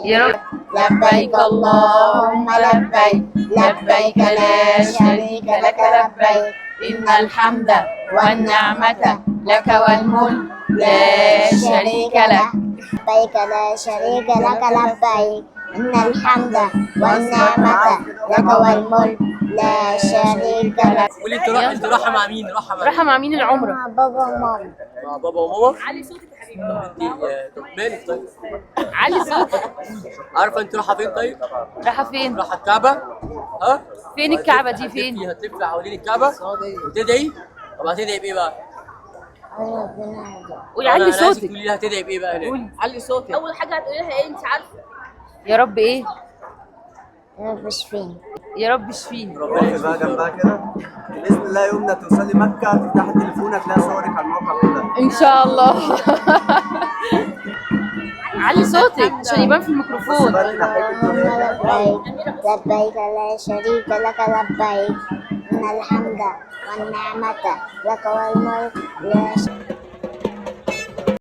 يا رب. لبيك اللهم لبيك لبيك لا شريك لك لبيك إن الحمد والنعمة لك والملك لا شريك لك. لبيك لا شريك لك لبيك إن الحمد والنعمة لك والملك لا شريك لك. قولي انت رايحه مع مين؟ رايحة مع مين العمرة؟ مع بابا وماما. مع بابا وماما؟ علي صوتك يا حبيبي. طب مالك طيب؟ علي صوتك. عارفه انت رايحه فين طيب؟ رايحة فين؟ رايحه الكعبه؟ ها؟ فين الكعبة دي فين؟ هتلفي حوالين الكعبه وتدعي. طب هتدعي بايه بقى؟ قولي علي صوتك. تقولي لها هتدعي بايه بقى هناك؟ قولي. علي صوتك. أول حاجة هتقولي لها إيه أنت عارفة؟ يا رب ايه؟ يا رب اشفيني. يا رب اشفيني. ربنا بقى جنبها كده باذن الله. يوم ما توصلي مكه تفتحي التليفون هتلاقي صورك على الموقع كده ان شاء الله. علي صوتك عشان يبان في الميكروفون. اللهم لبيك لبيك لا شريك لك لبيك إن الحمد والنعمة لك والملك لا شريك